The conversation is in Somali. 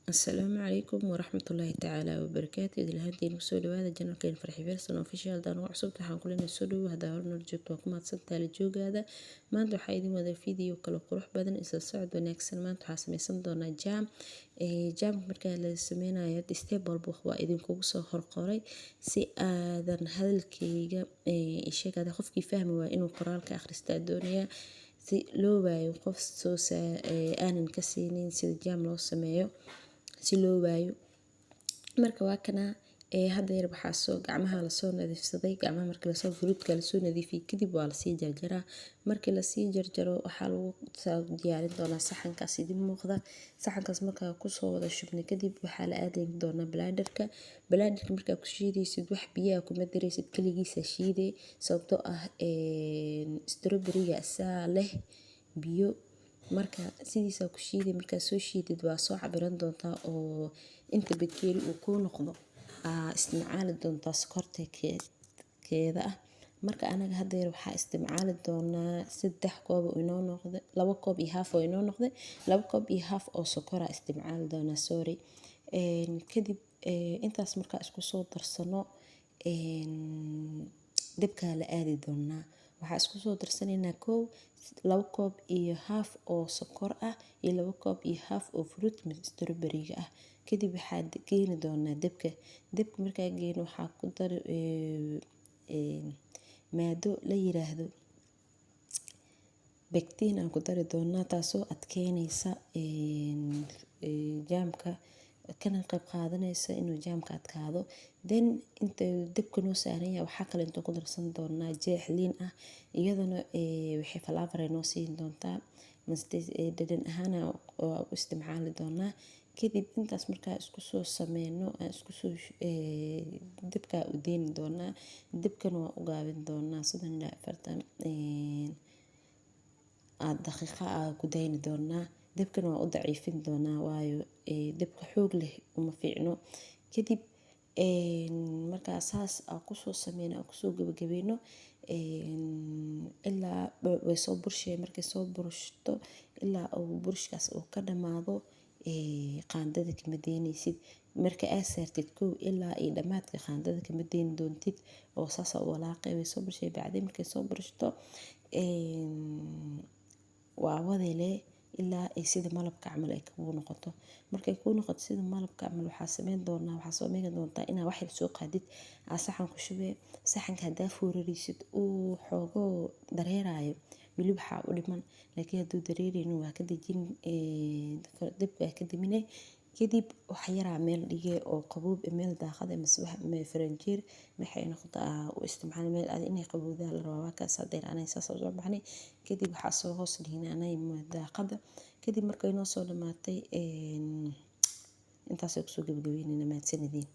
السلام عليكم ورحمة الله تعالى وبركاته. إذا هانتين kusoo dhawaada janalkeen farxi versan official daan ugu cusub waxaan ku leenahay soo dhawo hadaa hor nool joogto waa ku mahadsantahay la joogaada. Maanta waxaa idin wada video kala qurux badan isla socod wanaagsan. Maanta waxaa sameysan doonaa jam markaa la sameynayo step walba waa idinkugu soo horqoray si aadan hadalkayga sheegada qofkii fahmi waa inuu qoraalka akhristaa doonaya si loo waayo qof soo aanan ka siinin sida jam loo sameeyo si loo waayo. Marka waa kana hadda yar waxaa soo gacmaha la soo nadiifsaday, gacmaha markii la soo fruitka la soo nadiifiyay kadib waa la sii jarjaraa. Markii la sii jarjaro waxaa lagu diyaarin doonaa saxankaas idin muuqda. Saxankaas markaa ku soo wada shubnay kadib waxaa la aadayn doonaa bladderka markaa ku shiidaysid wax biyo kuma daraysid kaligiisa shiiday sababtoo ah strawberry-ga asaa leh biyo. Marka sidiisa ku shiiday markaa soo shiidid waa soo cabiran doontaa oo inta bakeeri uu ku noqdo isticmaali doontaa sokorta keeda ah. Marka anaga hadda yar waxaa isticmaali doonaa 3 koob oo inoo noqdo 2 koob iyo half oo inoo noqdo 2 koob iyo half oo sokora isticmaali doonaa sorry. Kadib intaas markaa isku soo darsano dabka la aadi doonaa waxaa isku soo darsanaynaa 2 koob iyo half oo sokor ah iyo 2 koob iyo half oo fruit strawberry-ga ah. Kadib waxaa geeni doonaa dabka markaa geeno waxaa ku dar maado la yiraahdo pectin aan ku dari doonaa taasoo adkeynaysa jamka kana qayb qaadanaysa inuu jamka adkaado. Then inta dabka noo saaran yahay waxaa kale inta ku darsan doonaa jeex liin ah iyadana waxay flavor noo siin doontaa dhadhan ahaan oo isticmaali doonaa. Kadib intaas markaa isku soo sameyno isku soo dabka u deeni doonaa dabkan waa u gaabin doonaa 40 daqiiqo ku dayni doonaa dabkan waa u daciifin doonaa waayo dabka xoog leh uma fiicno. Kadib markaa saas ku soo sameyno ku soo gabagabayno ilaa way soo burshay markay soo burshto ilaa uu burshkaas uu ka dhamaado qaandada kama deynaysid marka aad saartid kow ilaa iyo dhamaadka qaandada kama deyn doontid oo saas oo walaaqay way soo burshay bacdii markay soo burshto waa wadale ilaa ay sida malabka camal ay ku noqoto. Markay ku noqoto sida malabka camal waxaa sameyn doontaa inaa wax yar soo qaadid saxan ku shubee saxanka hadaa foorarisid uu xoogo dareerayo weli waxaa u dhiman laakiin hadduu dareeraynin waa ka dejin dabka waa ka diminay. Kadib wax yaraa meel dhigay oo qaboob meel daaqada ama faranjeer waxay noqotaa u isticmaal meel aad inay qabowdaa la rabaa kaas hadeer anay saas soo baxnay. Kadib waxaa soo hoos dhignay daaqada kadib markay noo soo dhamaatay intaas ay ku soo gabagabeynayna mahadsanidin.